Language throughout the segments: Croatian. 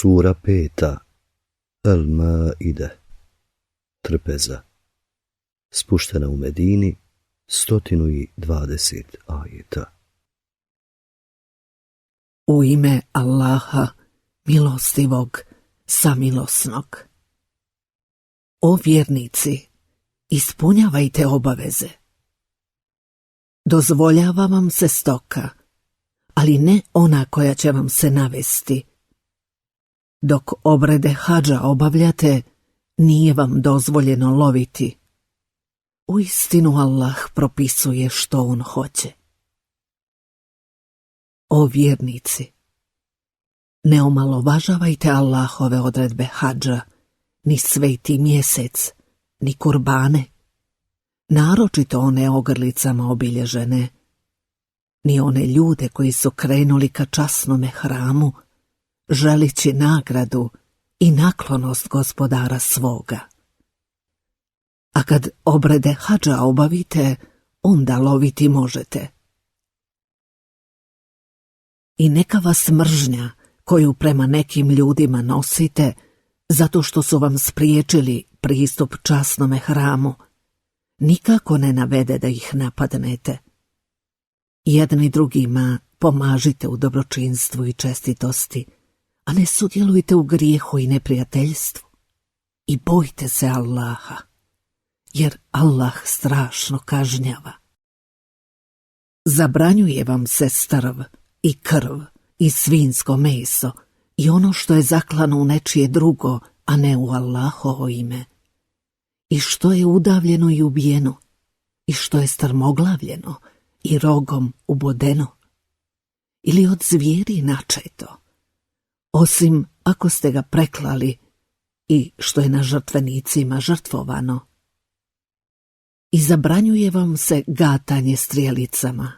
Sura 5. Al-Maide. Trpeza. Spuštena u Medini, 120 ajeta. U ime Allaha, milostivog, samilosnog. O vjernici, ispunjavajte obaveze. Dozvoljava vam se stoka, ali ne ona koja će vam se navesti. Dok obrede hadža obavljate, nije vam dozvoljeno loviti. Uistinu Allah propisuje što on hoće. O vjernici, ne omalovažavajte Allahove odredbe hadža, ni sveti mjesec, ni kurbane, naročito one ogrlicama obilježene, ni one ljude koji su krenuli ka časnome hramu, želići nagradu i naklonost gospodara svoga. A kad obrede hadža obavite, onda loviti možete. I neka vas mržnja koju prema nekim ljudima nosite, zato što su vam spriječili pristup časnome hramu, nikako ne navede da ih napadnete. Jedni drugima pomažite u dobročinstvu i čestitosti, a ne sudjelujte u grijehu i neprijateljstvu. I bojte se Allaha, jer Allah strašno kažnjava. Zabranjuje vam se strv i krv i svinjsko meso i ono što je zaklano u nečije drugo, a ne u Allahovo ime, i što je udavljeno i ubijeno, i što je strmoglavljeno i rogom ubodeno, ili od zvijeri načeto, osim ako ste ga preklali i što je na žrtvenicima žrtvovano. I zabranjuje vam se gatanje strijelicama.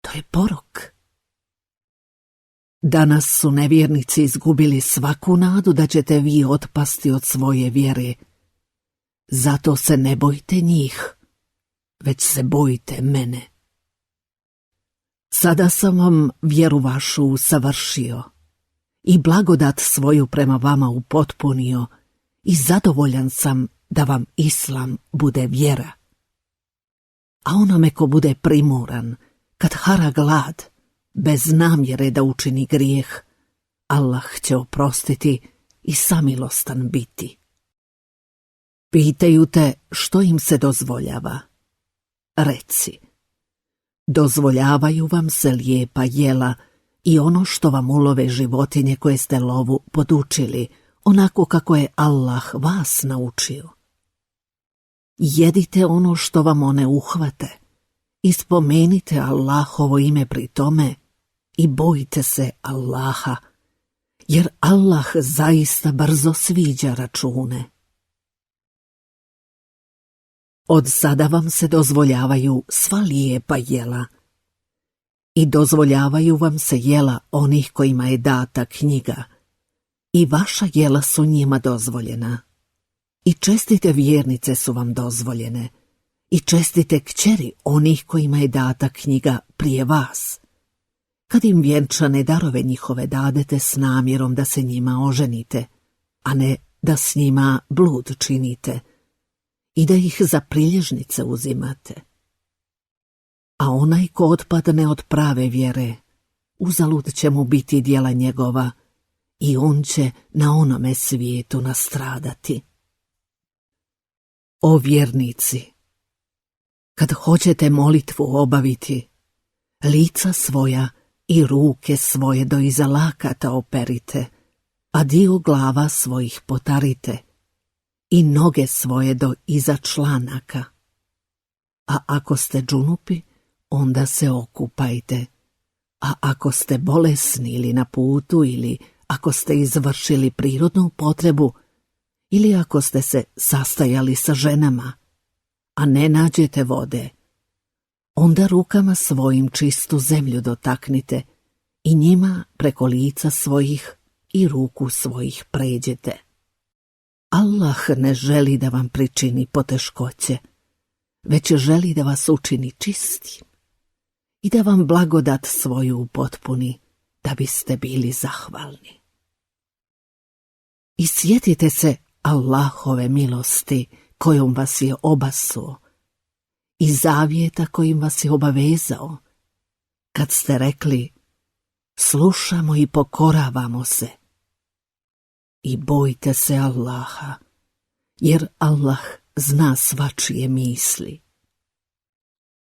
To je porok. Danas su nevjernici izgubili svaku nadu da ćete vi otpasti od svoje vjere. Zato se ne bojte njih, već se bojte mene. Sada sam vam vjeru vašu usavršio i blagodat svoju prema vama upotpunio i zadovoljan sam da vam Islam bude vjera. A onome ko bude primoran, kad hara glad, bez namjere da učini grijeh, Allah će oprostiti i samilostan biti. Pitaju te što im se dozvoljava. Reci, dozvoljavaju vam se lijepa jela i ono što vam ulove životinje koje ste lovu podučili, onako kako je Allah vas naučio. Jedite ono što vam one uhvate i spomenite Allahovo ime pri tome i bojte se Allaha, jer Allah zaista brzo sviđa račune. Od sada vam se dozvoljavaju sva lijepa jela i dozvoljavaju vam se jela onih kojima je data knjiga i vaša jela su njima dozvoljena. I čestite vjernice su vam dozvoljene i čestite kćeri onih kojima je data knjiga prije vas, kad im vjenčane darove njihove dadete s namjerom da se njima oženite, a ne da s njima blud činite i da ih za prilježnice uzimate. A onaj ko otpadne od prave vjere, uzalud će mu biti djela njegova i on će na onome svijetu nastradati. O vjernici, kad hoćete molitvu obaviti, lica svoja i ruke svoje do iza lakata operite, a dio glava svojih potarite i noge svoje do iza članaka. A ako ste džunupi, onda se okupajte, a ako ste bolesni ili na putu ili ako ste izvršili prirodnu potrebu ili ako ste se sastajali sa ženama, a ne nađete vode, onda rukama svojim čistu zemlju dotaknite i njima preko lica svojih i ruku svojih pređete. Allah ne želi da vam pričini poteškoće, već želi da vas učini čistim i da vam blagodat svoju upotpuni, da biste bili zahvalni. I sjetite se Allahove milosti kojom vas je obasuo i zavjeta kojim vas je obavezao, kad ste rekli: slušamo i pokoravamo se. I bojte se Allaha, jer Allah zna svačije misli.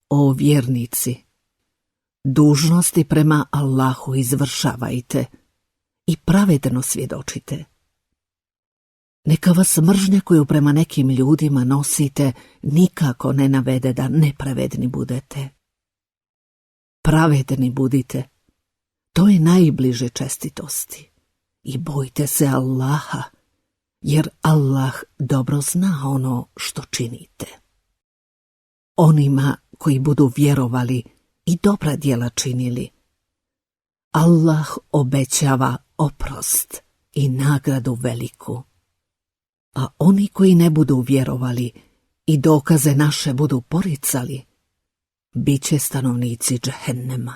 O vjernici, dužnosti prema Allahu izvršavajte i pravedno svjedočite. Neka vas mržnja koju prema nekim ljudima nosite nikako ne navede da nepravedni budete. Pravedni budite, to je najbliže čestitosti. I bojte se Allaha, jer Allah dobro zna ono što činite. Onima koji budu vjerovali i dobra djela činili, Allah obećava oprost i nagradu veliku. A oni koji ne budu vjerovali i dokaze naše budu poricali, bit će stanovnici džehennema.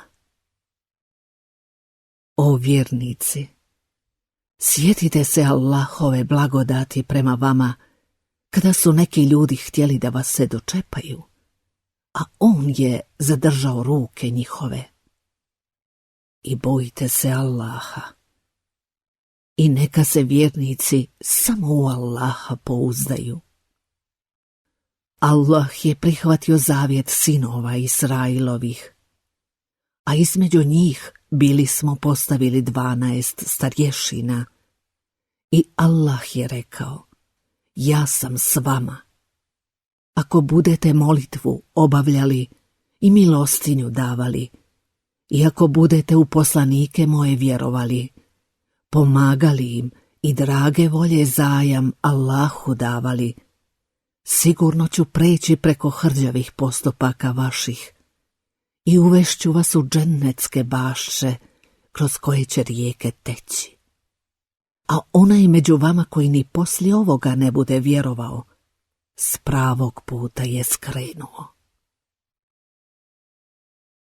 O vjernici, sjetite se Allahove blagodati prema vama, kada su neki ljudi htjeli da vas se dočepaju, a on je zadržao ruke njihove. I bojte se Allaha. I neka se vjernici samo u Allaha pouzdaju. Allah je prihvatio zavjet sinova Israilovih, a između njih bili smo postavili 12 starješina. I Allah je rekao: ja sam s vama. Ako budete molitvu obavljali i milostinju davali, i ako budete u poslanike moje vjerovali, pomagali im i drage volje zajam Allahu davali, sigurno ću preći preko hrđavih postupaka vaših i uvešću vas u džennetske bašče kroz koje će rijeke teći. A onaj među vama koji ni poslije ovoga ne bude vjerovao, s pravog puta je skrenuo.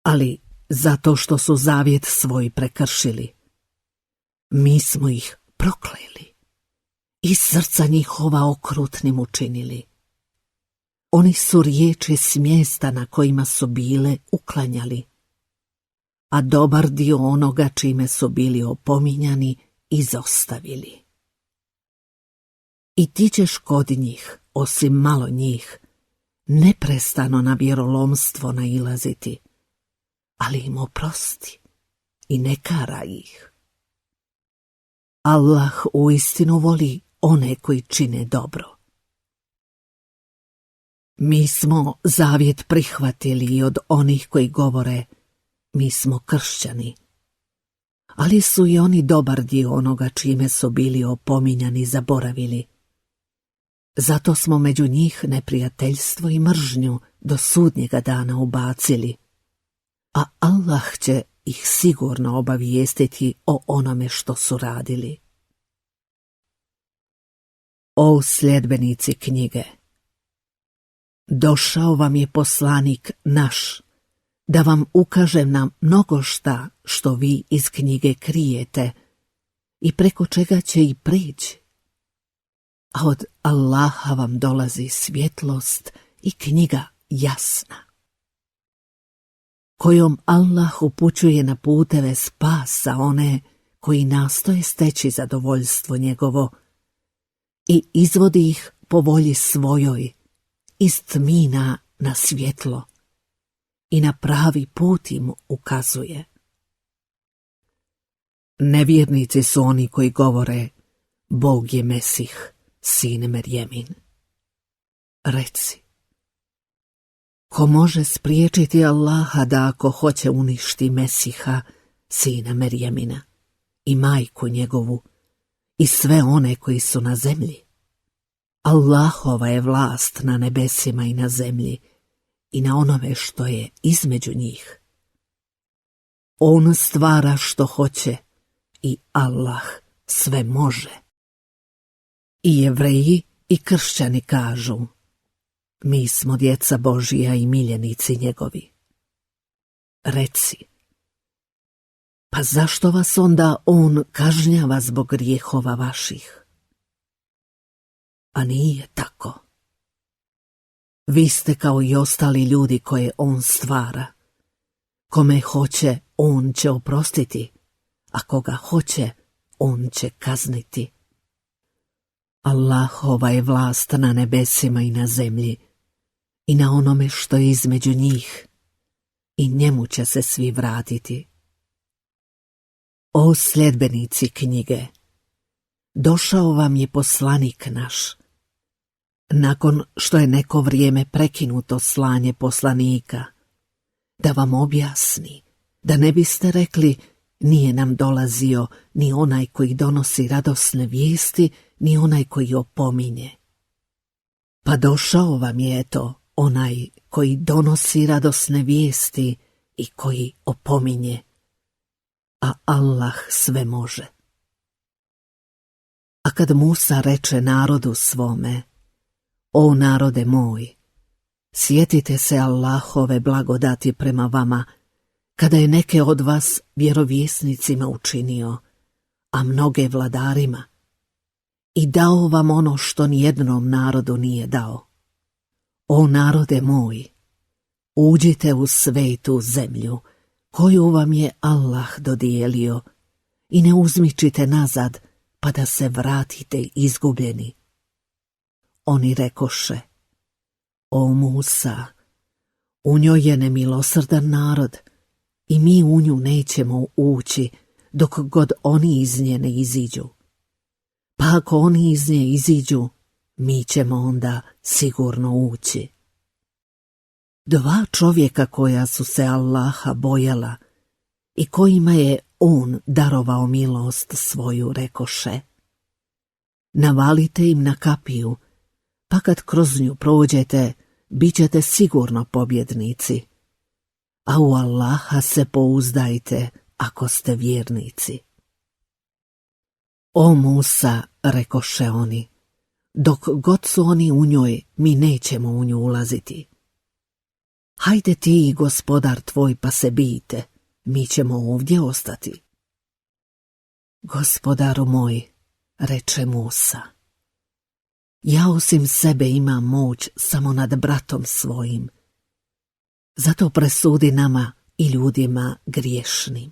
Ali zato što su zavjet svoj prekršili, mi smo ih prokleli i srca njihova okrutnim učinili. Oni su riječi s mjesta na kojima su bile uklanjali, a dobar dio onoga čime su bili opominjani izostavili. I ti ćeš kod njih, osim malo njih, neprestano na vjerolomstvo nailaziti, ali im oprosti i ne karaj ih. Allah uistinu voli one koji čine dobro. Mi smo zavjet prihvatili i od onih koji govore: mi smo kršćani. Ali su i oni dobar dio onoga čime su bili opominjani zaboravili. Zato smo među njih neprijateljstvo i mržnju do sudnjega dana ubacili, a Allah će ih sigurno obavijestiti o onome što su radili. O sljedbenici knjige, došao vam je poslanik naš, da vam ukažem na mnogo šta što vi iz knjige krijete i preko čega će i prići. A od Allaha vam dolazi svjetlost i knjiga jasna, kojom Allah upućuje na puteve spasa one koji nastoje steći zadovoljstvo njegovo i izvodi ih po volji svojoj iz tmina na svjetlo i na pravi put im ukazuje. Nevjernici su oni koji govore: Bog je Mesih, sin Merjemin. Reci: ko može spriječiti Allaha da ako hoće uništi Mesiha, sina Merjemina, i majku njegovu, i sve one koji su na zemlji? Allahova je vlast na nebesima i na zemlji i na onome što je između njih. On stvara što hoće i Allah sve može. I Jevreji i kršćani kažu: mi smo djeca Božija i miljenici njegovi. Reci: pa zašto vas onda on kažnjava zbog grijehova vaših? a nije tako. Vi ste kao i ostali ljudi koje on stvara. Kome hoće, on će oprostiti, a koga hoće, on će kazniti. Allahova je vlast na nebesima i na zemlji i na onome što je između njih, i njemu će se svi vratiti. O sljedbenici knjige, došao vam je poslanik naš. Nakon što je neko vrijeme prekinuto slanje poslanika, da vam objasni, da ne biste rekli nije nam dolazio ni onaj koji donosi radosne vijesti, ni onaj koji opominje. Pa došao vam je eto onaj koji donosi radosne vijesti i koji opominje, a Allah sve može. A kad Musa reče narodu svome, o narode moj, sjetite se Allahove blagodati prema vama, kada je neke od vas vjerovjesnicima učinio, a mnoge vladarima, i dao vam ono što nijednom narodu nije dao. O narode moj, uđite u svetu zemlju, koju vam je Allah dodijelio, i ne uzmičite nazad, pa da se vratite izgubljeni. Oni rekoše, o Musa, u njoj je nemilosrdan narod, i mi u nju nećemo ući, dok god oni iz nje ne iziđu. Pa ako oni iz nje iziđu, mi ćemo onda sigurno ući. Dva čovjeka koja su se Allaha bojala i kojima je on darovao milost svoju, rekoše, navalite im na kapiju, pa kad kroz nju prođete, bit ćete sigurno pobjednici, a u Allaha se pouzdajte ako ste vjernici. O Musa, rekoše oni, dok god su oni u njoj, mi nećemo u nju ulaziti. Hajde ti i gospodar tvoj pa se bijte, mi ćemo ovdje ostati. Gospodaru moj, reče Musa, ja osim sebe imam moć samo nad bratom svojim, zato presudi nama i ljudima griješnim.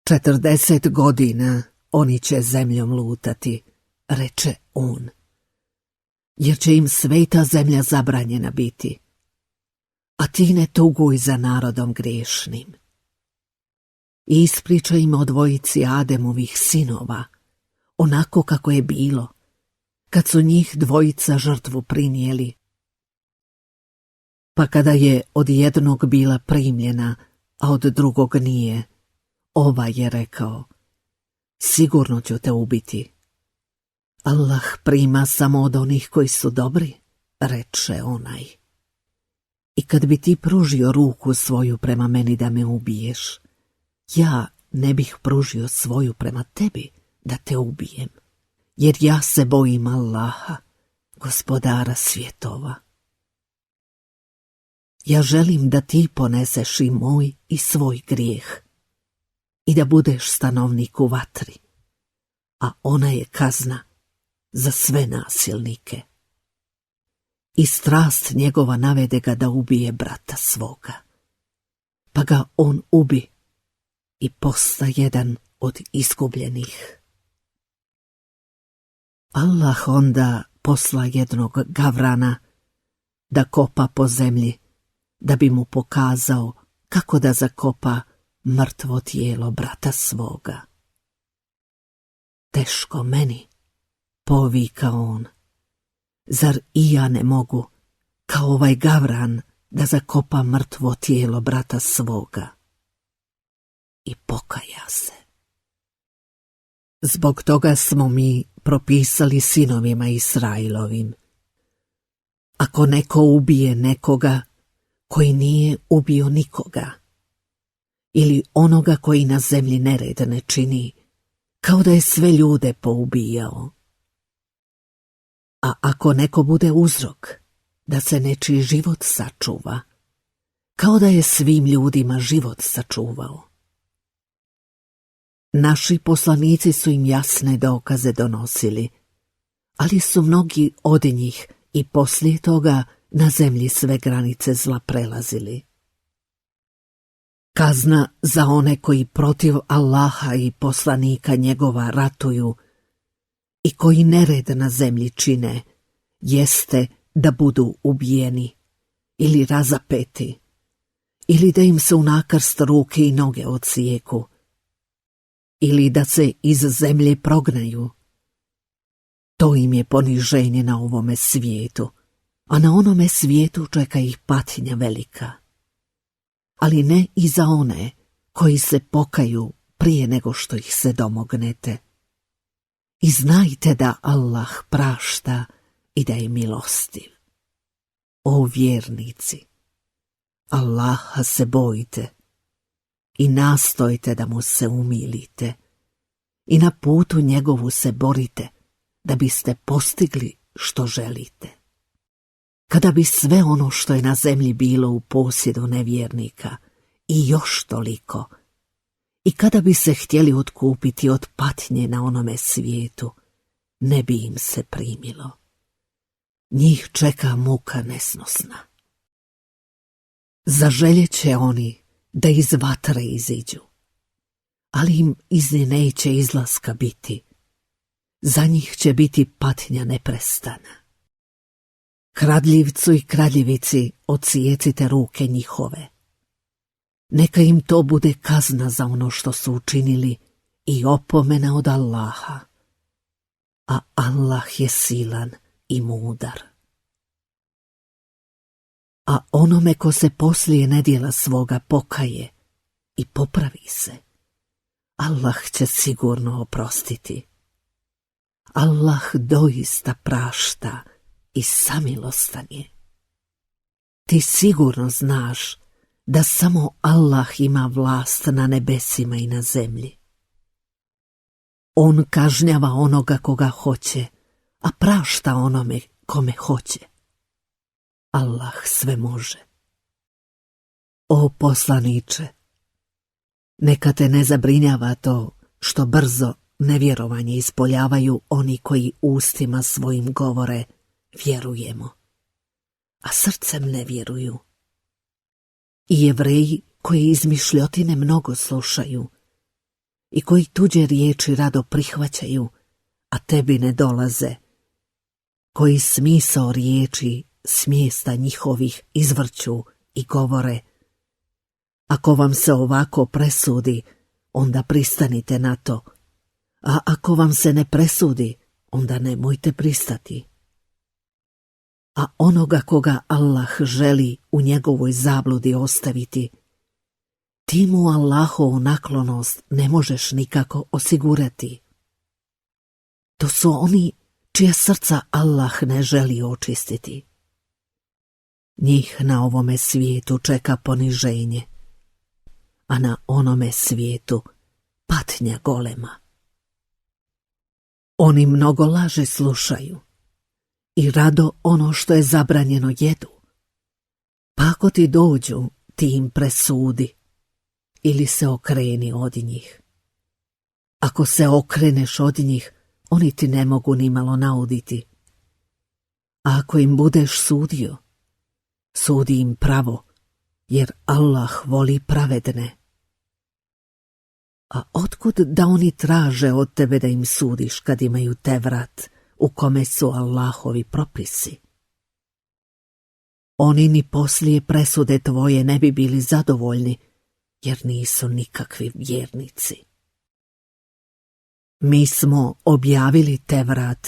40 godina oni će zemljom lutati, reče on, jer će im sveta zemlja zabranjena biti, a ti ne tuguj za narodom griješnim. I ispričaj im o dvojici Ademovih sinova, onako kako je bilo, kad su njih dvojica žrtvu prinijeli. Pa kada je od jednog bila primljena, a od drugog nije, ovaj je rekao, sigurno ću te ubiti. Allah prima samo od onih koji su dobri, reče onaj. I kad bi ti pružio ruku svoju prema meni da me ubiješ, ja ne bih pružio svoju prema tebi da te ubijem, jer ja se bojim Allaha, gospodara svjetova. Ja želim da ti poneseš i moj i svoj grijeh i da budeš stanovnik u vatri, a ona je kazna za sve nasilnike. I strast njegova navede ga da ubije brata svoga, pa ga on ubi i posta jedan od izgubljenih. Allah onda posla jednog gavrana da kopa po zemlji, da bi mu pokazao kako da zakopa mrtvo tijelo brata svoga. Teško meni, povika on, zar i ja ne mogu, kao ovaj gavran, da zakopa mrtvo tijelo brata svoga? I pokaja se. Zbog toga smo mi propisali sinovima Israilovim, ako neko ubije nekoga koji nije ubio nikoga, ili onoga koji na zemlji nered ne čini, kao da je sve ljude poubijao. A ako neko bude uzrok da se nečiji život sačuva, kao da je svim ljudima život sačuvao. Naši poslanici su im jasne dokaze donosili, ali su mnogi od njih i poslije toga na zemlji sve granice zla prelazili. Kazna za one koji protiv Allaha i poslanika njegova ratuju i koji nered na zemlji čine, jeste da budu ubijeni ili razapeti, ili da im se u nakrst ruke i noge odsijeku, ili da se iz zemlje prognaju. To im je poniženje na ovome svijetu, a na onome svijetu čeka ih patnja velika. Ali ne i za one koji se pokaju prije nego što ih se domognete. I znajte da Allah prašta i da je milostiv. O vjernici, Allaha se bojite i nastojte da mu se umilite i na putu njegovu se borite da biste postigli što želite. Kada bi sve ono što je na zemlji bilo u posjedu nevjernika i još toliko, i kada bi se htjeli otkupiti od patnje na onome svijetu, ne bi im se primilo. Njih čeka muka nesnosna. Zaželjeće oni da iz vatre iziđu, ali im iz nje neće izlaska biti. Za njih će biti patnja neprestana. Kradljivcu i kradljivici odsijecite ruke njihove. Neka im to bude kazna za ono što su učinili i opomena od Allaha. A Allah je silan i mudar. A onome ko se poslije nedjela svoga pokaje i popravi se, Allah će sigurno oprostiti. Allah doista prašta i samilostan je. Ti sigurno znaš da samo Allah ima vlast na nebesima i na zemlji. On kažnjava onoga koga hoće, a prašta onome kome hoće. Allah sve može. O poslaniče, neka te ne zabrinjava to što brzo nevjerovanje ispoljavaju oni koji ustima svojim govore vjerujemo, a srcem ne vjeruju. I Jevreji koji izmišljotine mnogo slušaju i koji tuđe riječi rado prihvaćaju, a tebi ne dolaze, koji smisao riječi s mjesta njihovih izvrću i govore: ako vam se ovako presudi, onda pristanite na to, a ako vam se ne presudi, onda nemojte pristati. A onoga koga Allah želi u njegovoj zabludi ostaviti, ti mu Allahovu naklonost ne možeš nikako osigurati. To su oni čija srca Allah ne želi očistiti. Njih na ovome svijetu čeka poniženje, a na onome svijetu patnja golema. Oni mnogo laže slušaju i rado ono što je zabranjeno jedu. Pa ako ti dođu, ti im presudi ili se okreni od njih. Ako se okreneš od njih, oni ti ne mogu nimalo nauditi. A ako im budeš sudio, sudi im pravo, jer Allah voli pravedne. A otkud da oni traže od tebe da im sudiš kad imaju Tevrat u kome su Allahovi propisi? Oni ni poslije presude tvoje ne bi bili zadovoljni, jer nisu nikakvi vjernici. Mi smo objavili Tevrat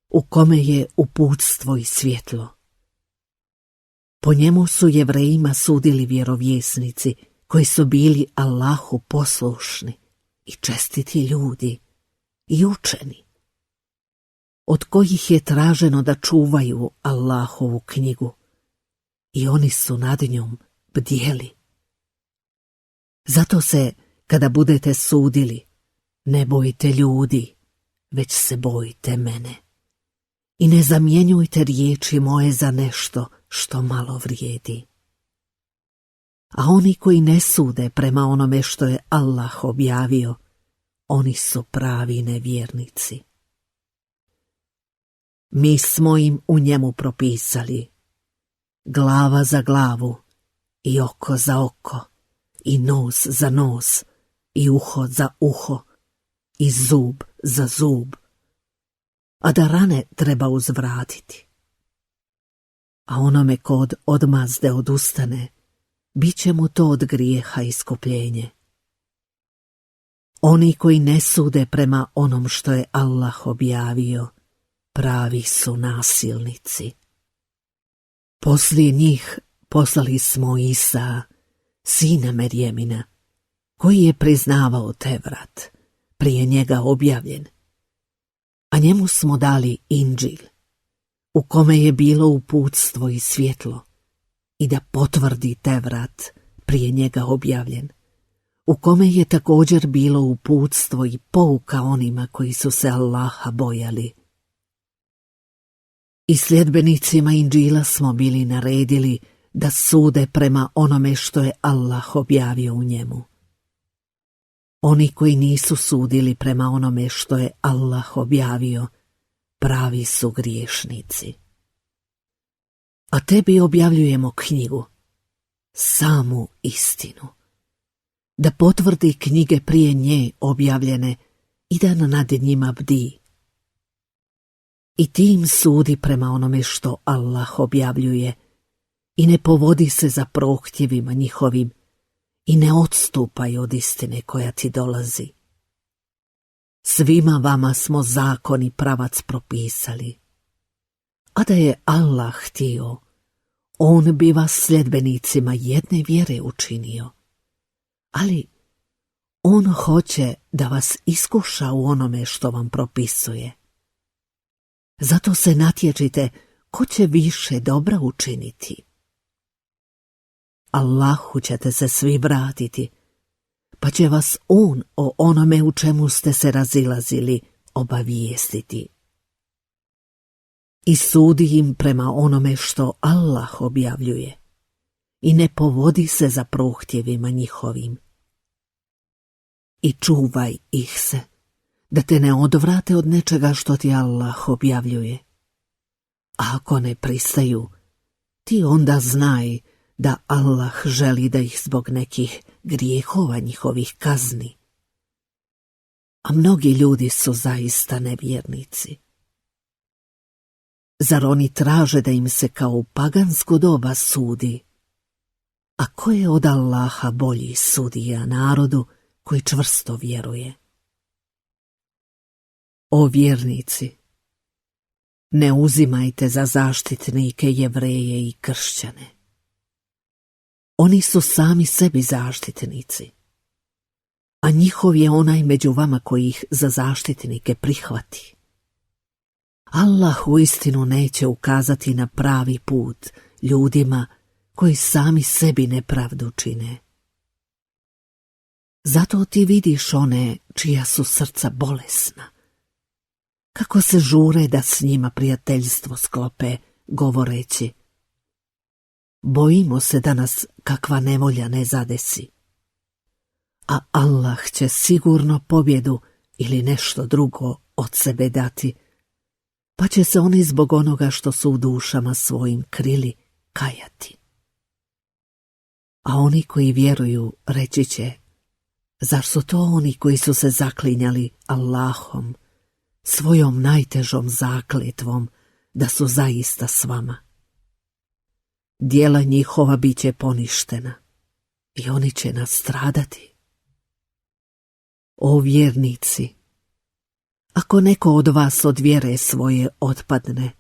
u kome je uputstvo i svjetlo. Po njemu su Jevrejima sudili vjerovjesnici koji su bili Allahu poslušni i čestiti ljudi i učeni, od kojih je traženo da čuvaju Allahovu knjigu i oni su nad njom bdjeli. Zato se, kada budete sudili, ne bojte ljudi, već se bojte mene. I ne zamjenjujte riječi moje za nešto što malo vrijedi. A oni koji ne sude prema onome što je Allah objavio, oni su pravi nevjernici. mi smo im u njemu propisali glava za glavu i oko za oko i nos za nos i uho za uho i zub za zub, a da rane treba uzvratiti. A onome ko od odmazde odustane, bit će mu to od grijeha iskupljenje. Oni koji ne sude prema onom što je Allah objavio, pravi su nasilnici. Poslije njih poslali smo Isa, sina Merjemina, koji je priznavao Tevrat, prije njega objavljen, a njemu smo dali Inđil, u kome je bilo uputstvo i svjetlo, i da potvrdi Tevrat, prije njega objavljen, u kome je također bilo uputstvo i pouka onima koji su se Allaha bojali. I sljedbenicima Inđila smo bili naredili da sude prema onome što je Allah objavio u njemu. Oni koji nisu sudili prema onome što je Allah objavio, pravi su griješnici. A tebi objavljujemo knjigu, samu istinu, da potvrdi knjige prije nje objavljene i da nad njima bdi. I ti im sudi prema onome što Allah objavljuje i ne povodi se za prohtjevima njihovim i ne odstupaj od istine koja ti dolazi. Svima vama smo zakon i pravac propisali, a da je Allah htio, on bi vas sljedbenicima jedne vjere učinio, ali on hoće da vas iskuša u onome što vam propisuje. Zato se natječite ko će više dobra učiniti. Allahu ćete se svi vratiti, pa će vas on o onome u čemu ste se razilazili obavijestiti. I sudi im prema onome što Allah objavljuje i ne povodi se za prohtjevima njihovim. I čuvaj ih se, da te ne odvrate od nečega što ti Allah objavljuje. A ako ne pristaju, ti onda znaj da Allah želi da ih zbog nekih grijehova njihovih kazni. A mnogi ljudi su zaista nevjernici. Zar oni traže da im se kao u pagansko doba sudi? A ko je od Allaha bolji sudija narodu koji čvrsto vjeruje? O vjernici, ne uzimajte za zaštitnike Jevreje i kršćane. Oni su sami sebi zaštitnici, a njihov je onaj među vama koji ih za zaštitnike prihvati. Allah uistinu neće ukazati na pravi put ljudima koji sami sebi nepravdu čine. Zato ti vidiš one čija su srca bolesna, kako se žure da s njima prijateljstvo sklope, govoreći: bojimo se da nas kakva nevolja ne zadesi. A Allah će sigurno pobjedu ili nešto drugo od sebe dati, pa će se oni zbog onoga što su u dušama svojim krili kajati. A oni koji vjeruju reći će: zar su to oni koji su se zaklinjali Allahom, svojom najtežom zakletvom, da su zaista s vama? Djela njihova bit će poništena i oni će nastradati. O vjernici, ako neko od vas od vjere svoje otpadne,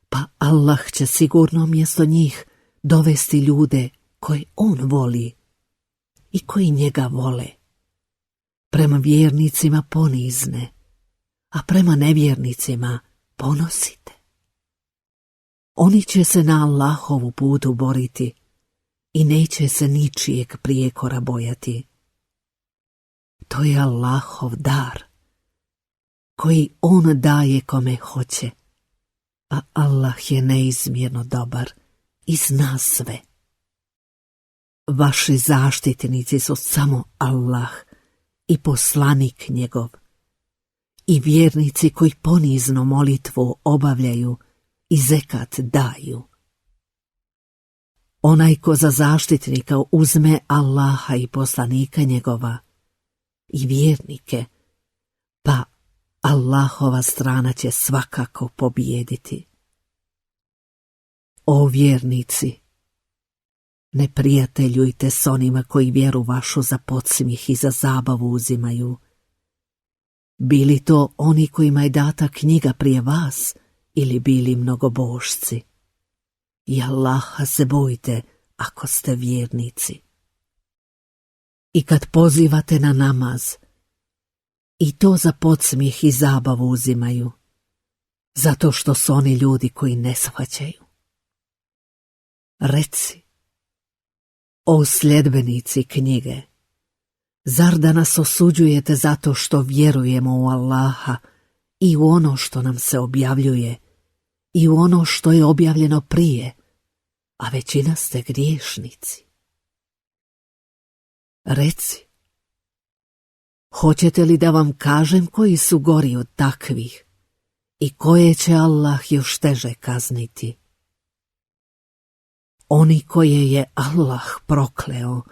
pa Allah će sigurno mjesto njih dovesti ljude koje on voli i koji njega vole. Prema vjernicima ponizne, a prema nevjernicima ponosite. Oni će se na Allahovu putu boriti i neće se ničijeg prijekora bojati. To je Allahov dar, koji on daje kome hoće, a Allah je neizmjerno dobar i zna sve. Vaši zaštitnici su samo Allah i poslanik njegov, i vjernici koji ponizno molitvu obavljaju i zekat daju. Onaj ko za zaštitnika uzme Allaha i poslanika njegova i vjernike, pa Allahova strana će svakako pobijediti. O vjernici, ne prijateljujte s onima koji vjeru vašu za podsmijeh i za zabavu uzimaju. Bili to oni kojima je data knjiga prije vas ili bili mnogobožci? I Allaha se bojte ako ste vjernici. I kad pozivate na namaz, i to za podsmijeh i zabavu uzimaju, zato što su oni ljudi koji ne shvaćaju. Reci, o sljedbenici knjige, zar da nas osuđujete zato što vjerujemo u Allaha i u ono što nam se objavljuje i u ono što je objavljeno prije, a većina ste griješnici? Reci, hoćete li da vam kažem koji su gori od takvih i koje će Allah još teže kazniti? Oni koje je Allah prokleo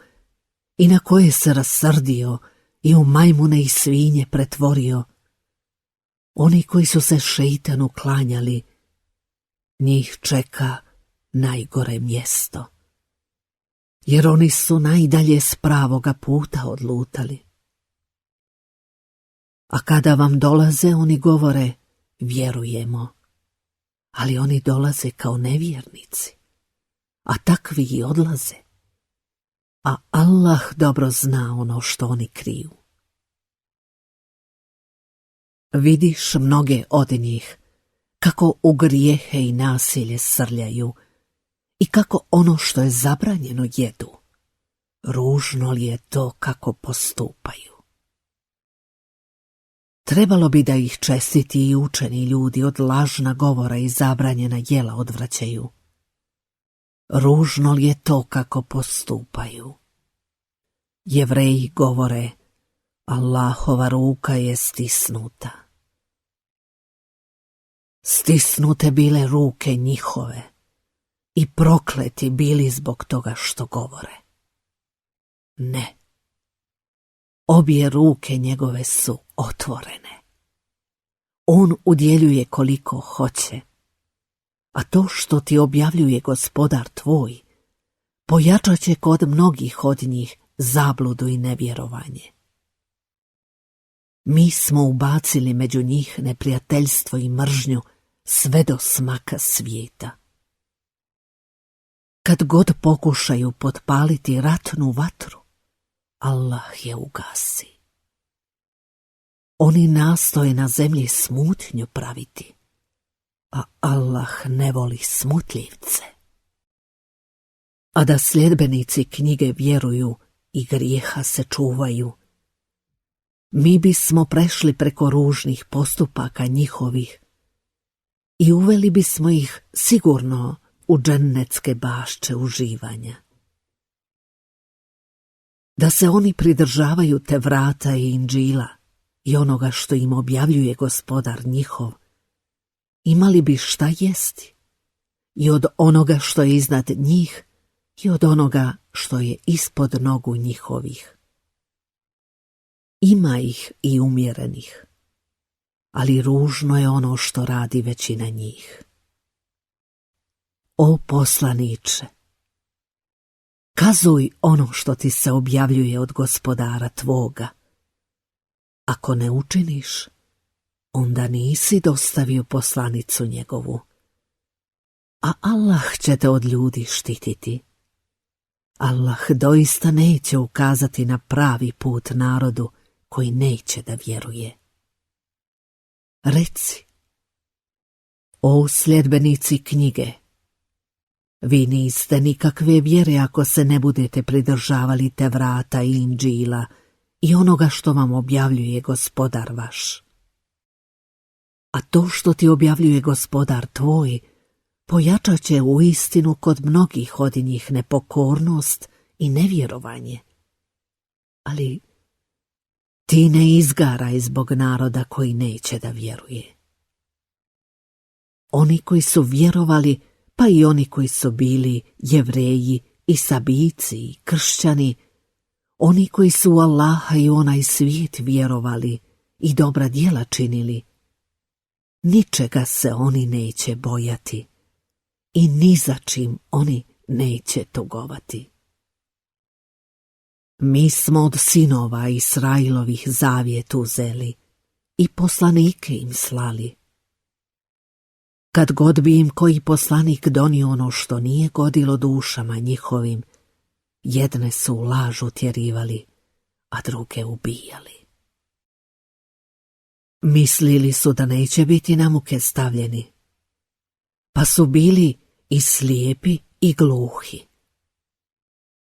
i na koje se rasrdio i u majmune i svinje pretvorio, oni koji su se šeitanu klanjali, njih čeka najgore mjesto, jer oni su najdalje s pravoga puta odlutali. A kada vam dolaze, oni govore, vjerujemo, ali oni dolaze kao nevjernici, a takvi i odlaze. A Allah dobro zna ono što oni kriju. Vidiš mnoge od njih, kako u grijehe i nasilje srljaju i kako ono što je zabranjeno jedu. Ružno li je to kako postupaju? Trebalo bi da ih čestiti i učeni ljudi od lažna govora i zabranjena jela odvraćaju. Ružno li je to kako postupaju? Jevreji govore, Allahova ruka je stisnuta. Stisnute bile ruke njihove i prokleti bili zbog toga što govore. Ne, obje ruke njegove su otvorene. On udjeljuje koliko hoće, a to što ti objavljuje Gospodar tvoj, pojačat će kod mnogih od njih zabludu i nevjerovanje. Mi smo ubacili među njih neprijateljstvo i mržnju sve do smaka svijeta. Kad god pokušaju potpaliti ratnu vatru, Allah je ugasi. Oni nastoje na zemlji smutnju praviti, a Allah ne voli smutljivce. A da sljedbenici knjige vjeruju i grijeha se čuvaju, mi bismo prešli preko ružnih postupaka njihovih i uveli bismo ih sigurno u džennetske bašče uživanja. Da se oni pridržavaju te vrata i Inđila i onoga što im objavljuje Gospodar njihov, imali bi šta jesti i od onoga što je iznad njih i od onoga što je ispod nogu njihovih. Ima ih i umjerenih, ali ružno je ono što radi većina njih. O poslaniče, kazuj ono što ti se objavljuje od Gospodara tvoga. Ako ne učiniš, onda nisi dostavio poslanicu njegovu, a Allah će te od ljudi štititi. Allah doista neće ukazati na pravi put narodu koji neće da vjeruje. Reci, o sljedbenici knjige, vi niste nikakve vjere ako se ne budete pridržavali te vrata i Inđila i onoga što vam objavljuje Gospodar vaš. A to što ti objavljuje Gospodar tvoj, pojačat će u istinu kod mnogih od njih nepokornost i nevjerovanje. Ali Ti ne izgaraj zbog naroda koji neće da vjeruje. Oni koji su vjerovali, pa i oni koji su bili Jevreji i Sabijci i kršćani, oni koji su u Allaha i onaj svijet vjerovali i dobra djela činili, ničega se oni neće bojati i ni za čim oni neće tugovati. Mi smo od sinova Israilovih zavjet uzeli i poslanike im slali. Kad god bi im koji poslanik donio ono što nije godilo dušama njihovim, jedne su u laž utjerivali, a druge ubijali. Mislili su da neće biti na muke stavljeni, pa su bili i slijepi i gluhi.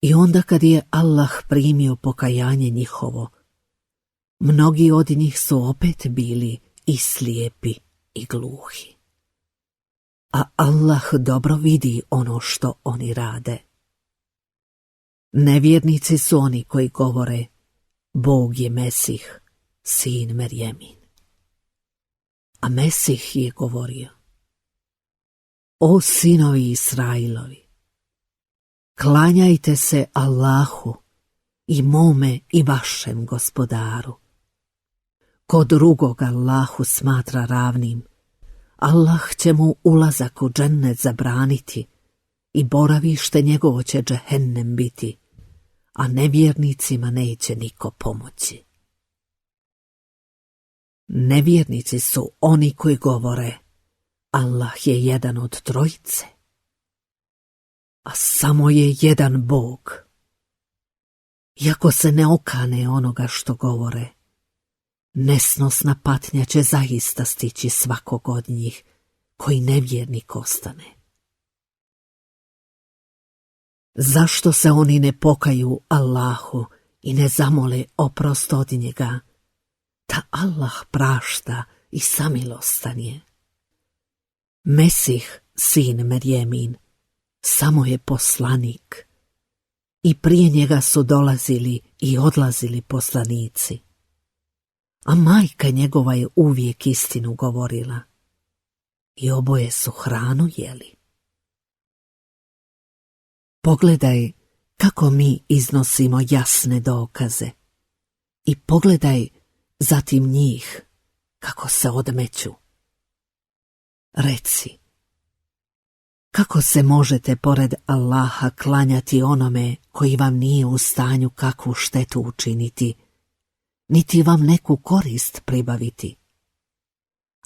I onda kad je Allah primio pokajanje njihovo, mnogi od njih su opet bili i slijepi i gluhi. A Allah dobro vidi ono što oni rade. Nevjernici su oni koji govore: Bog je Mesih, sin Merjemin. A Mesih je govorio: O sinovi Israilovi, klanjajte se Allahu i mome i vašem gospodaru. Ko drugog Allahu smatra ravnim, Allah će mu ulazak u džennet zabraniti i boravište njegovo će džehennem biti, a nevjernicima neće niko pomoći. Nevjernici su oni koji govore: Allah je jedan od trojice, a samo je jedan Bog. Iako se ne okane onoga što govore, nesnosna patnja će zaista stići svakog od njih koji nevjernik ostane. Zašto se oni ne pokaju Allahu i ne zamole oprost od njega, da Allah prašta i samilostan je? Mesih, sin Merjemin, samo je poslanik i prije njega su dolazili i odlazili poslanici, a majka njegova je uvijek istinu govorila i oboje su hranu jeli. Pogledaj kako mi iznosimo jasne dokaze i pogledaj zatim njih kako se odmeću. Reci, kako se možete pored Allaha klanjati onome koji vam nije u stanju kakvu štetu učiniti, niti vam neku korist pribaviti?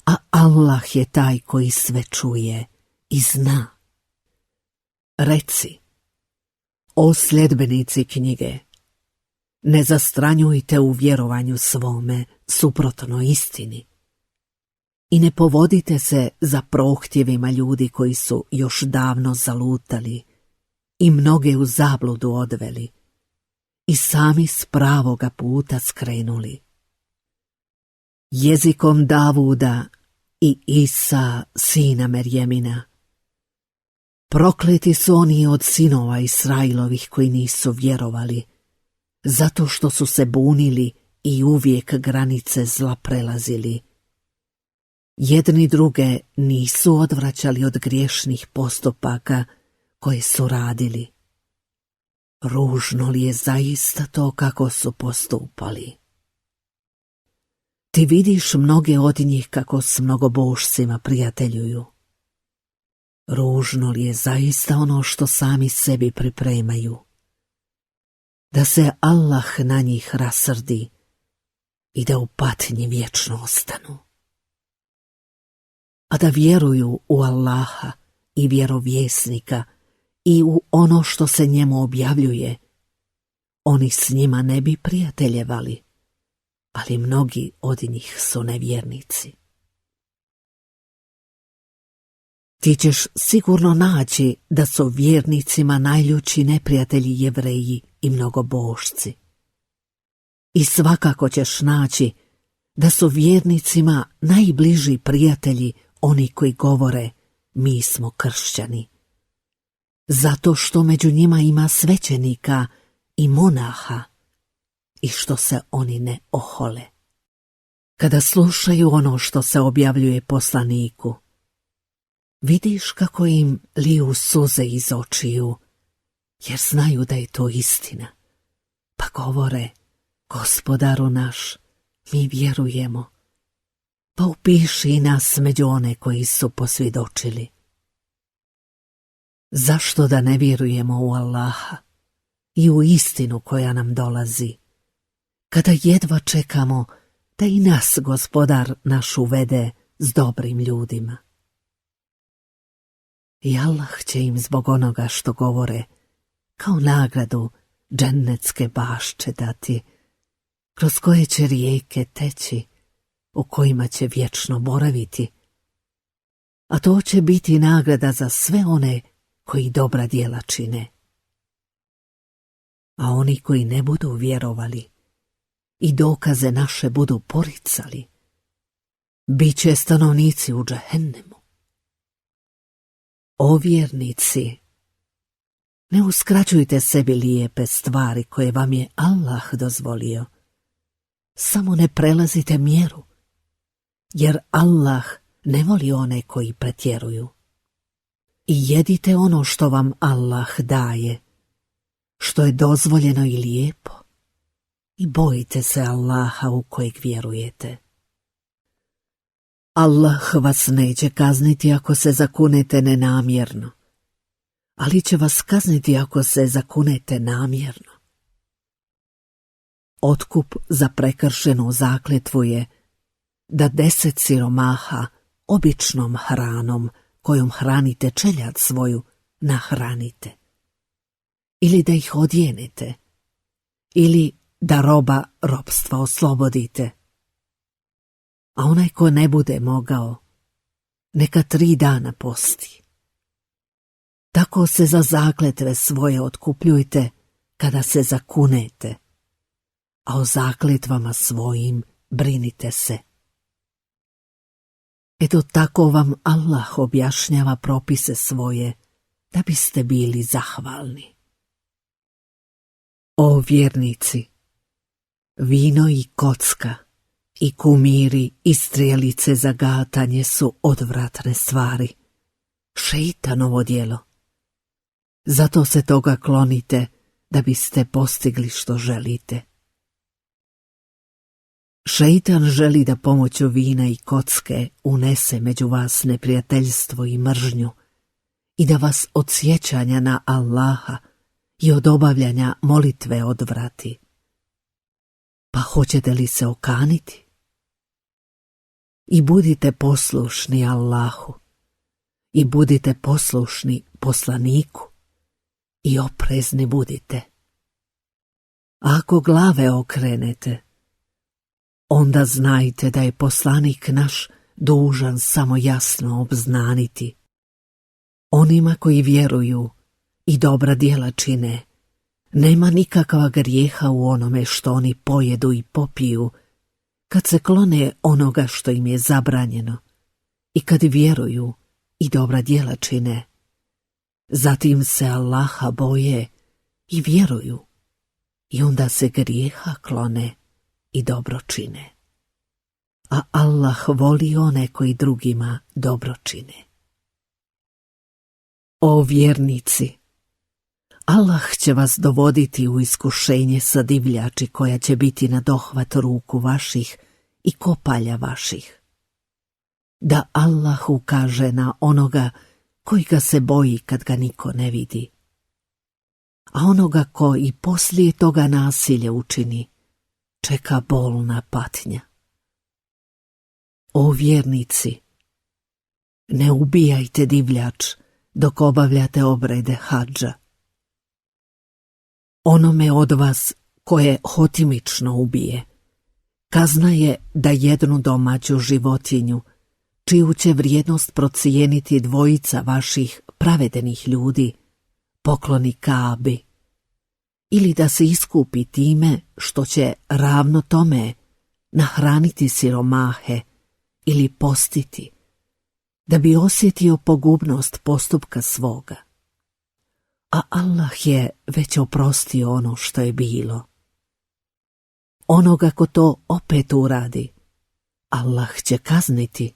A Allah je taj koji sve čuje i zna. Reci, o sljedbenici knjige, ne zastranjujte u vjerovanju svome suprotno istini i ne povodite se za prohtjevima ljudi koji su još davno zalutali i mnoge u zabludu odveli i sami s pravoga puta skrenuli. Jezikom Davuda i Isa, sina Merjemina, prokleti su oni od sinova Israilovih koji nisu vjerovali, zato što su se bunili i uvijek granice zla prelazili. Jedni druge nisu odvraćali od griješnih postupaka koje su radili. Ružno li je zaista to kako su postupali? Ti vidiš mnoge od njih kako s mnogobožcima prijateljuju. Ružno li je zaista ono što sami sebi pripremaju? Da se Allah na njih rasrdi i da u patnji vječno ostanu. A da vjeruju u Allaha i vjerovjesnika i u ono što se njemu objavljuje, oni s njima ne bi prijateljevali, ali mnogi od njih su nevjernici. Ti ćeš sigurno naći da su vjernicima najljući neprijatelji Jevreji i mnogobožci. I svakako ćeš naći da su vjernicima najbliži prijatelji oni koji govore: mi smo kršćani. Zato što među njima ima svećenika i monaha i što se oni ne ohole. Kada slušaju ono što se objavljuje poslaniku, vidiš kako im liju suze iz očiju, jer znaju da je to istina. Pa govore, Gospodaru naš, mi vjerujemo, pa upiši nas među one koji su posvjedočili. Zašto da ne vjerujemo u Allaha i u istinu koja nam dolazi, kada jedva čekamo da i nas Gospodar naš uvede s dobrim ljudima? I Allah će im zbog onoga što govore kao nagradu džennetske bašče dati, kroz koje će rijeke teći, u kojima će vječno boraviti, a to će biti nagrada za sve one koji dobra djela čine. A oni koji ne budu vjerovali i dokaze naše budu poricali, bit će stanovnici u džehennemu. O vjernici, ne uskraćujte sebi lijepe stvari koje vam je Allah dozvolio, samo ne prelazite mjeru, jer Allah ne voli one koji pretjeruju. I jedite ono što vam Allah daje, što je dozvoljeno i lijepo, i bojite se Allaha u kojeg vjerujete. Allah vas neće kazniti ako se zakunete nenamjerno, ali će vas kazniti ako se zakunete namjerno. Otkup za prekršenu zakletvu je da 10 siromaha običnom hranom kojom hranite čeljad svoju nahranite, ili da ih odjenete, ili da roba ropstva oslobodite. A onaj ko ne bude mogao, neka 3 dana posti. Tako se za zakletve svoje otkupljujte kada se zakunete, a o zakletvama svojim brinite se. Eto tako vam Allah objašnjava propise svoje, da biste bili zahvalni. O vjernici, vino i kocka, i kumiri i strijelice za gatanje su odvratne stvari, šeitanovo djelo. Zato se toga klonite, da biste postigli što želite. Šeitan želi da pomoću vina i kocke unese među vas neprijateljstvo i mržnju i da vas od sjećanja na Allaha i od obavljanja molitve odvrati. Pa hoćete li se okaniti? I budite poslušni Allahu, i budite poslušni poslaniku, i oprezni budite. A ako glave okrenete, onda znajte da je poslanik naš dužan samo jasno obznaniti. Onima koji vjeruju i dobra djela čine, nema nikakva grijeha u onome što oni pojedu i popiju, kad se klone onoga što im je zabranjeno i kad vjeruju i dobra djela čine. Zatim se Allaha boje i vjeruju, i onda se grijeha klone i dobro čine. A Allah voli one koji drugima dobro čine. O vjernici, Allah će vas dovoditi u iskušenje sa divljači koja će biti na dohvat ruku vaših i kopalja vaših. Da Allah ukaže na onoga koji ga se boji kad ga niko ne vidi. A onoga ko i poslije toga nasilje učini, čeka bolna patnja. O vjernici, ne ubijajte divljač dok obavljate obrede hadža. Onome od vas koje hotimično ubije, kazna je da jednu domaću životinju, čiju će vrijednost procijeniti 2 vaših pravedenih ljudi, pokloni Kaabi, ili da se iskupi time što će ravno tome nahraniti siromahe ili postiti, da bi osjetio pogubnost postupka svoga. A Allah je već oprostio ono što je bilo. onoga ko to opet uradi. Allah će kazniti.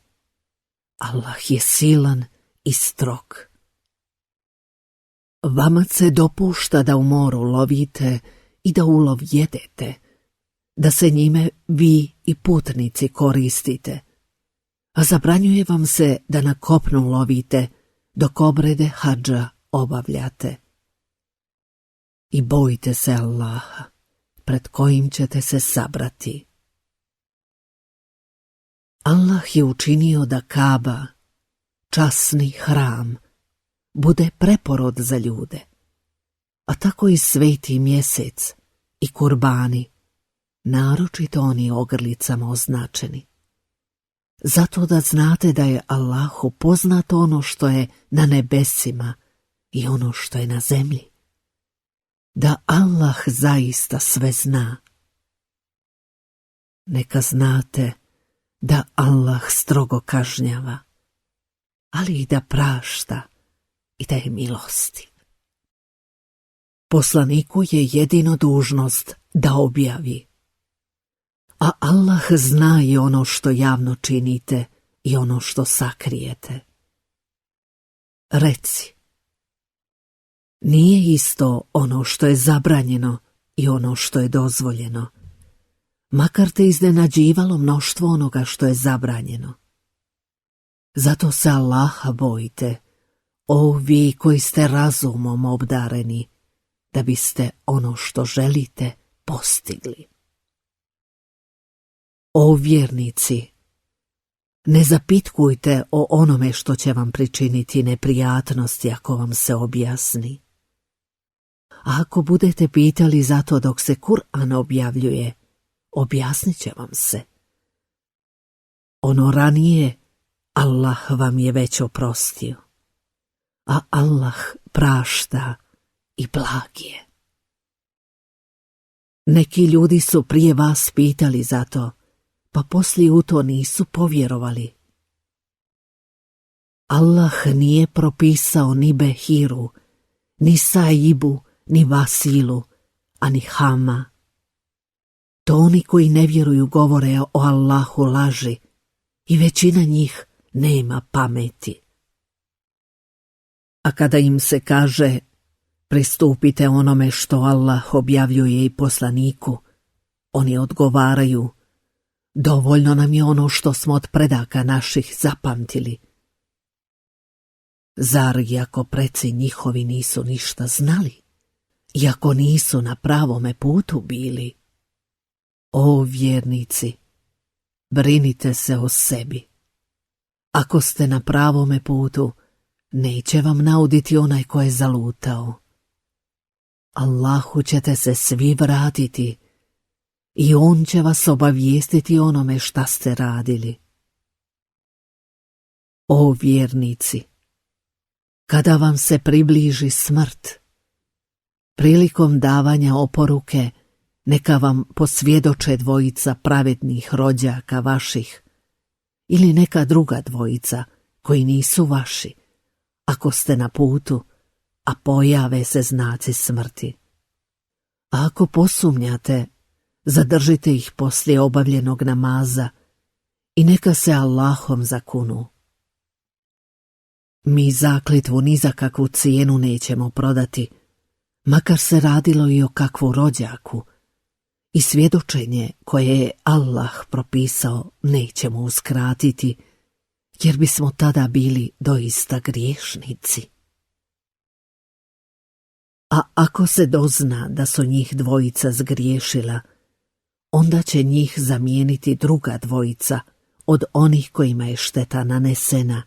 Allah je silan i strog. Vama se dopušta da u moru lovite i da ulov jedete, da se njime vi i putnici koristite, a zabranjuje vam se da na kopnu lovite dok obrede hadža obavljate. I bojte se Allaha, pred kojim ćete se sabrati. Allah je učinio da Kaba, časni hram, bude preporod za ljude, a tako i sveti mjesec i kurbani, naročito oni ogrlicama označeni. Zato da znate da je Allahu poznato ono što je na nebesima i ono što je na zemlji. Da Allah zaista sve zna. Neka znate da Allah strogo kažnjava, ali i da prašta i da je milostiv. Poslaniku je jedino dužnost da objavi, a Allah zna i ono što javno činite i ono što sakrijete. Reci, nije isto ono što je zabranjeno i ono što je dozvoljeno, makar te iznenađivalo mnoštvo onoga što je zabranjeno. Zato se Allaha bojte, o vi koji ste razumom obdareni, da biste ono što želite postigli. O vjernici, ne zapitkujte o onome što će vam pričiniti neprijatnosti ako vam se objasni. A ako budete pitali za to dok se Kur'an objavljuje, objasnit će vam se. Ono ranije Allah vam je već oprostio, a Allah prašta i blag je. Neki ljudi su prije vas pitali za to, pa poslije u to nisu povjerovali. Allah nije propisao ni Behiru, ni Saibu, ni Vasilu, ani Hama. To oni koji ne vjeruju govore o Allahu laži i većina njih nema pameti. A kada im se kaže pristupite onome što Allah objavljuje i poslaniku, oni odgovaraju, dovoljno nam je ono što smo od predaka naših zapamtili. Zar i ako preci njihovi nisu ništa znali, i ako nisu na pravome putu bili? O vjernici, brinite se o sebi. Ako ste na pravome putu, neće vam nauditi onaj ko je zalutao. Allahu ćete se svi vratiti i on će vas obavijestiti onome šta ste radili. O vjernici, kada vam se približi smrt, prilikom davanja oporuke, neka vam posvjedoče dvojica pravednih rođaka vaših ili neka druga dvojica koji nisu vaši, ako ste na putu, a pojave se znaci smrti. A ako posumnjate, zadržite ih poslije obavljenog namaza i neka se Allahom zakunu. Mi zakletvu ni za kakvu cijenu nećemo prodati, makar se radilo i o kakvu rođaku, i svjedočenje koje je Allah propisao nećemo uskratiti, jer bismo tada bili doista griješnici. A ako se dozna da su njih dvojica zgriješila, onda će njih zamijeniti druga dvojica od onih kojima je šteta nanesena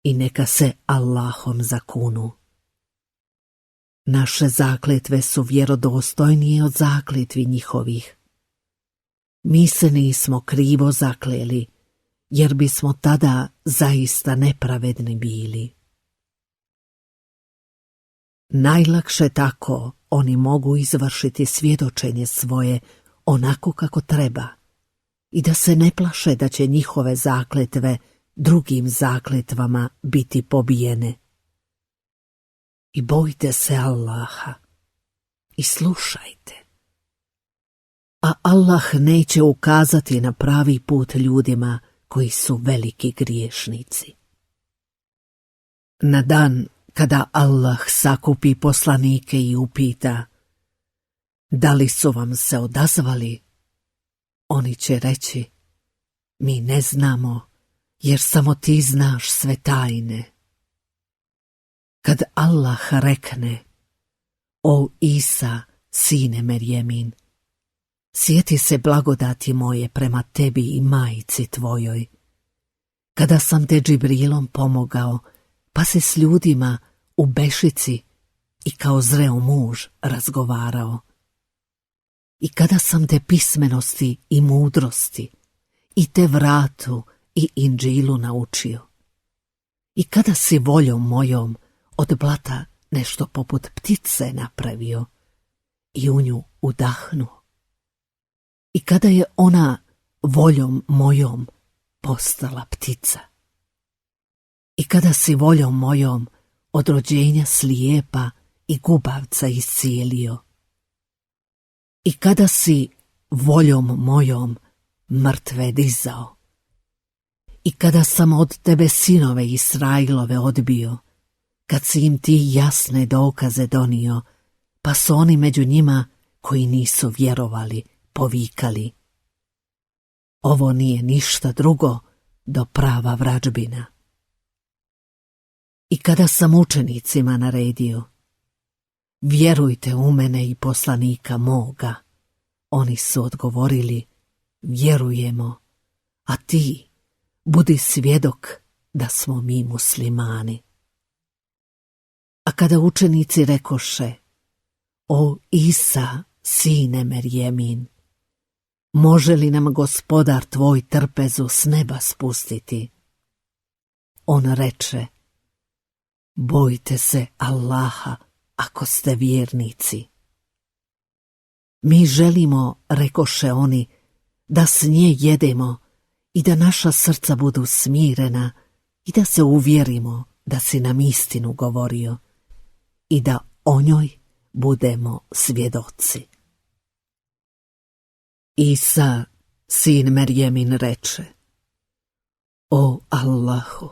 i neka se Allahom zakunu. Naše zakletve su vjerodostojnije od zakletvi njihovih. Mi se nismo krivo zakleli, jer bismo tada zaista nepravedni bili. Najlakše tako oni mogu izvršiti svjedočenje svoje onako kako treba i da se ne plaše da će njihove zakletve drugim zakletvama biti pobijene. I bojte se Allaha i slušajte. a Allah neće ukazati na pravi put ljudima koji su veliki griješnici. Na dan kada Allah sakupi poslanike i upita: da li su vam se odazvali? Oni će reći: mi ne znamo, jer samo ti znaš sve tajne. Kad Allah rekne: o Isa, sine Merjemin, sjeti se blagodati moje prema tebi i majici tvojoj, kada sam te Džibrilom pomogao, pa se s ljudima u bešici i kao zreo muž razgovarao. I kada sam te pismenosti i mudrosti, i te vratu i Indžilu naučio. I kada si voljom mojom od blata nešto poput ptice napravio i u nju udahnuo. I kada je ona voljom mojom postala ptica. I kada si voljom mojom od rođenja slijepa i gubavca iscijelio. I kada si voljom mojom mrtve dizao. I kada sam od tebe sinove Israilove odbio, kad si im ti jasne dokaze donio, pa su oni među njima koji nisu vjerovali povikali: ovo nije ništa drugo do prava vrađbina. I kada sam učenicima naredio: vjerujte u mene i poslanika moga, oni su odgovorili: vjerujemo, a ti budi svjedok da smo mi muslimani. A kada učenici rekoše: o Isa, sine Merjemin, može li nam gospodar tvoj trpezu s neba spustiti? On reče: bojte se Allaha ako ste vjernici. Mi želimo, rekoše oni, da s nje jedemo i da naša srca budu smirena i da se uvjerimo da si nam istinu govorio i da o njoj budemo svjedoci. Isa, sin Merjemin, reče: o Allahu,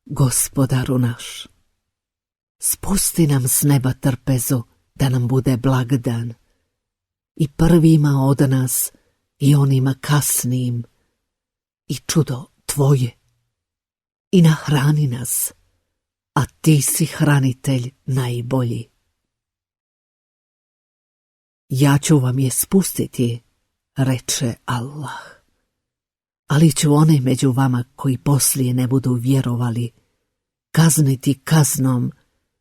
gospodaru naš, spusti nam s neba trpezu da nam bude blagdan, i prvima od nas i onima kasnijim, i čudo tvoje, i nahrani nas, a ti si hranitelj najbolji. Ja ću vam je spustiti, reče Allah, ali ću one među vama koji poslije ne budu vjerovali kazniti kaznom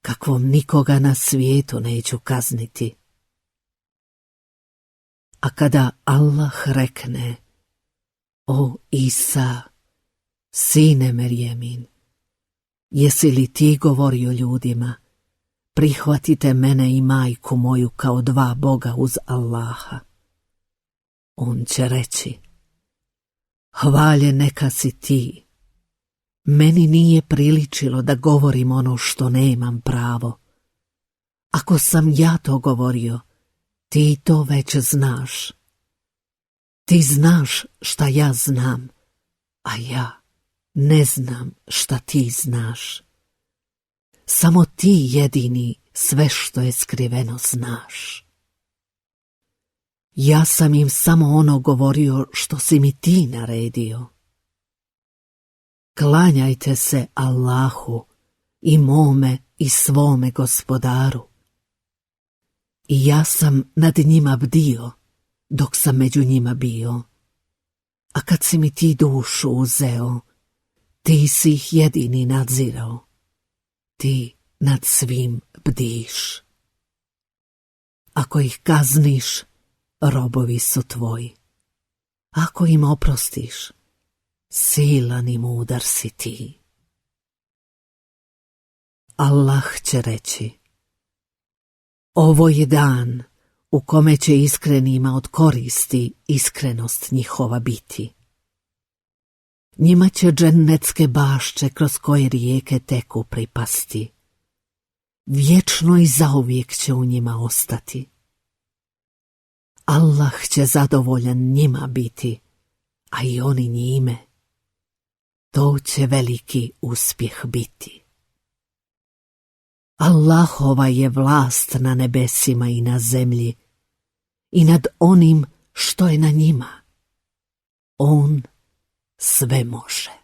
kakvom nikoga na svijetu neću kazniti. A kada Allah rekne: o Isa, sine Merjemin, jesi li ti govorio ljudima: prihvatite mene i majku moju kao dva Boga uz Allaha? On će reći: hvaljen neka si ti. Meni nije priličilo da govorim ono što nemam pravo. Ako sam ja to govorio, ti to već znaš. Ti znaš šta ja znam, a ja ne znam šta ti znaš. Samo ti jedini sve što je skriveno znaš. Ja sam im samo ono govorio što si mi ti naredio. Klanjajte se Allahu i mome i svome gospodaru. I ja sam nad njima bdio dok sam među njima bio. A kad si mi ti dušu uzeo, ti si ih jedini nadzirao. Ti nad svim bdiš. Ako ih kazniš, robovi su tvoji. Ako im oprostiš, silan i mudar si ti. Allah će reći: ovo je dan u kome će iskrenima od koristi iskrenost njihova biti. Njima će džennetske bašče kroz koje rijeke teku pripasti. Vječno i zauvijek će u njima ostati. Allah će zadovoljan njima biti, a i oni njime. To će veliki uspjeh biti. Allahova je vlast na nebesima i na zemlji i nad onim što je na njima. On sve može.